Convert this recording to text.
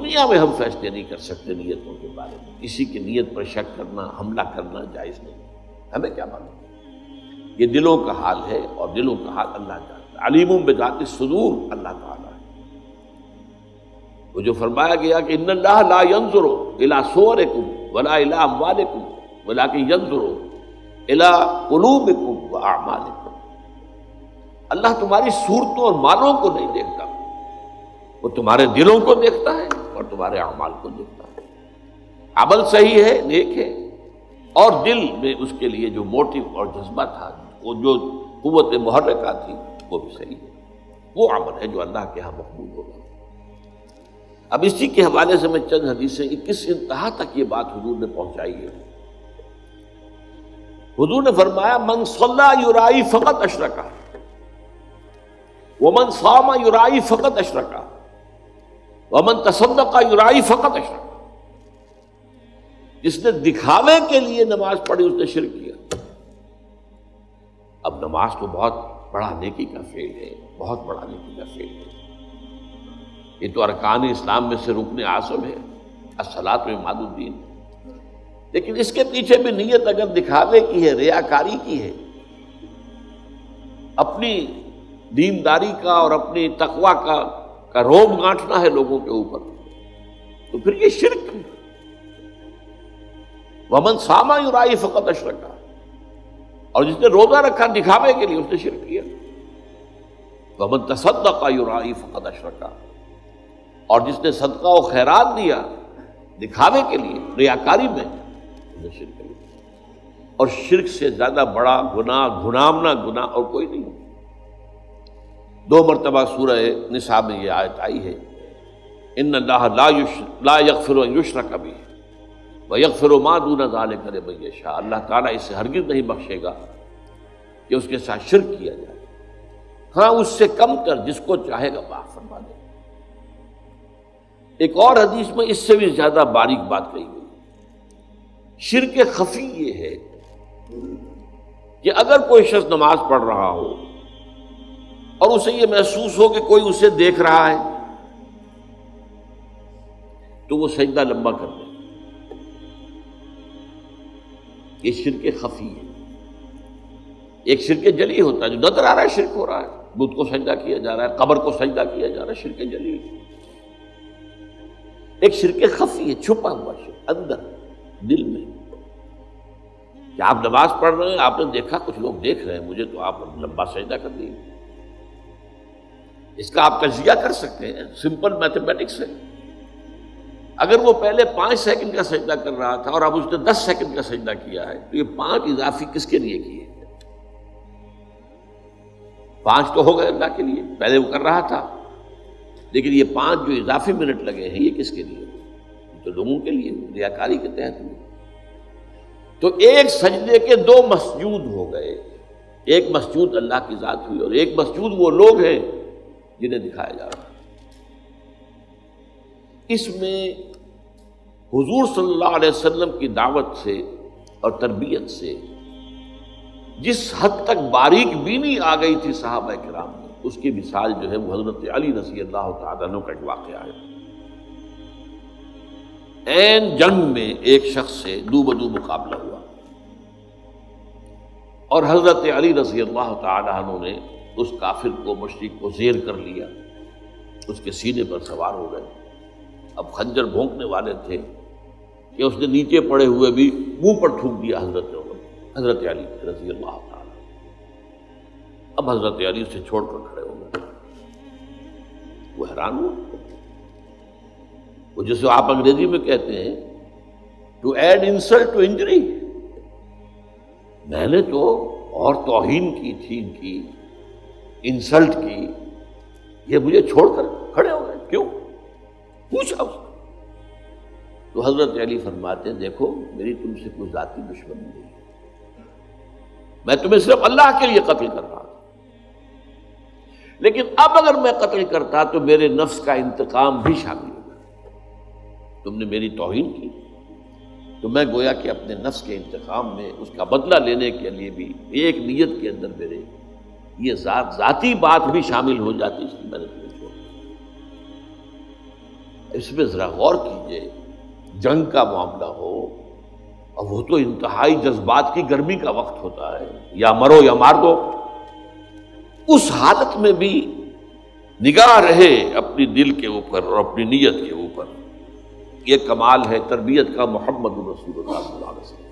دنیا میں ہم فیصلے نہیں کر سکتے نیتوں کے بارے میں. کسی کی نیت پر شک کرنا، حملہ کرنا جائز نہیں. ہمیں کیا معلوم؟ یہ دلوں کا حال ہے، اور دلوں کا حال اللہ جانتا ہے. علیم بذات الصدور اللہ تعالیٰ ہے. وہ جو فرمایا گیا کہ ان اللہ لا ينظر الى صورکم ولا الى اموالکم ولکن ينظر الى قلوبکم واعمالکم. اللہ تمہاری صورتوں اور مالوں کو نہیں دیکھتا، وہ تمہارے دلوں کو دیکھتا ہے اور تمہارے اعمال کو دیکھتا ہے. عمل صحیح ہے، نیک ہے، اور دل میں اس کے لیے جو موٹیو اور جذبہ تھا، وہ جو قوت محرکہ تھی، وہ بھی صحیح ہے. وہ عمل ہے جو اللہ کے ہاں مقبول ہوگا. اب اسی کے حوالے سے میں چند حدیثیں کس انتہا تک یہ بات حضور نے پہنچائی ہے. حضور نے فرمایا من صلی یرائی فقط اشرکا ومن صام یرائی فقط اشرکا ومن تصدق یرائی فقط اشرکا. جس نے دکھاوے کے لیے نماز پڑھی اس نے شرک کیا. اب نماز تو بہت بڑا نیکی کا فعل ہے، بہت بڑا نیکی کا فعل ہے. یہ تو ارکان اسلام میں سے رکن اعظم ہے، الصلاۃ عماد الدین. لیکن اس کے پیچھے بھی نیت اگر دکھاوے کی ہے، ریاکاری کی ہے، اپنی دینداری کا اور اپنی تقویٰ کا روب گانٹنا ہے لوگوں کے اوپر، تو پھر یہ شرک ہے. ومن صام یرائی فقط اشرکا، اور جس نے روزہ رکھا دکھاوے کے لیے اس نے شرک کیا. ومن تصدق یرائی فقط اشرکا، اور جس نے صدقہ و خیرات دیا دکھاوے کے لیے ریاکاری میں، اس نے شرک کیا. اور شرک سے زیادہ بڑا گناہ، گھنامنا گناہ اور کوئی نہیں. 2 مرتبہ سورہ نساء میں یہ آیت آئی ہے، ان اللہ لا یغفر ان یشرک بہ ویغفر ما دون ذلک لمن یشاء. اللہ تعالیٰ اسے ہرگز نہیں بخشے گا کہ اس کے ساتھ شرک کیا جائے. ہاں اس سے کم تر جس کو چاہے گا معاف فرما دے. ایک اور حدیث میں اس سے بھی زیادہ باریک بات کہی گئی. شرک خفی یہ ہے کہ اگر کوئی شخص نماز پڑھ رہا ہو اور اسے یہ محسوس ہو کہ کوئی اسے دیکھ رہا ہے تو وہ سجدہ لمبا کر دے. یہ شرک خفی ہے. ایک شرک جلی ہوتا ہے جو نظر آ رہا ہے شرک ہو رہا ہے، بت کو سجدہ کیا جا رہا ہے، قبر کو سجدہ کیا جا رہا ہے، شرک جلی. ایک شرک خفی ہے، چھپا ہوا شرک اندر دل میں، کہ آپ نماز پڑھ رہے ہیں، آپ نے دیکھا کچھ لوگ دیکھ رہے ہیں مجھے، تو آپ لمبا سجدہ کر دیے. اس کا آپ تجزیہ کر سکتے ہیں، سمپل میتھمیٹکس ہے. اگر وہ پہلے 5 سیکنڈ کا سجدہ کر رہا تھا اور اب اس نے 10 سیکنڈ کا سجدہ کیا ہے، تو یہ 5 اضافی کس کے لیے کیے؟ 5 تو ہو گئے اللہ کے لیے، پہلے وہ کر رہا تھا، لیکن یہ 5 جو اضافی منٹ لگے ہیں یہ کس کے لیے؟ تو لوگوں کے لیے، ریاکاری کے تحت. تو ایک سجدے کے 2 مسجود ہو گئے. ایک مسجود اللہ کی ذات ہوئی اور ایک مسجود وہ لوگ ہیں جنہیں دکھایا جا رہا ہے. اس میں حضور صلی اللہ علیہ وسلم کی دعوت سے اور تربیت سے جس حد تک باریک بینی آ گئی تھی صحابہ کرام میں، اس کی مثال جو ہے وہ حضرت علی رضی اللہ تعالیٰ عنہ کا ایک واقعہ ہے. عین جنگ میں ایک شخص سے دو بدو مقابلہ ہوا اور حضرت علی رضی اللہ تعالیٰ عنہ نے اس کافر کو، مشرک کو زیر کر لیا، اس کے سینے پر سوار ہو گئے. اب خنجر بھونکنے والے تھے کہ اس نے نیچے پڑے ہوئے بھی منہ پر تھوک دیا حضرت علی رضی اللہ تعالیٰ. اب حضرت علی سے چھوڑ کر کھڑے ہو گئے. وہ حیران ہوا. وہ جسے آپ انگریزی میں کہتے ہیں to add insult to injury. میں نے تو اور توہین کی تھی، ان کی انسلٹ کی، یہ مجھے چھوڑ کر کھڑے ہو گئے، کیوں؟ پوچھا اس نے. تو حضرت علی فرماتے ہیں دیکھو میری تم سے کوئی ذاتی دشمنی نہیں ہے، میں تمہیں صرف اللہ کے لیے قتل کر رہا تھا. لیکن اب اگر میں قتل کرتا تو میرے نفس کا انتقام بھی شامل ہوگا. تم نے میری توہین کی تو میں گویا کہ اپنے نفس کے انتقام میں اس کا بدلہ لینے کے لیے بھی ایک نیت کے اندر میرے یہ ذاتی بات بھی شامل ہو جاتی، اس لیے میں نے تمہیں چھوڑا. اس میں ذرا غور کیجئے، جنگ کا معاملہ ہو اور وہ تو انتہائی جذبات کی گرمی کا وقت ہوتا ہے، یا مرو یا مار دو، اس حالت میں بھی نگاہ رہے اپنی دل کے اوپر اور اپنی نیت کے اوپر، یہ کمال ہے تربیت کا محمد رسول اللہ صلی اللہ علیہ وسلم۔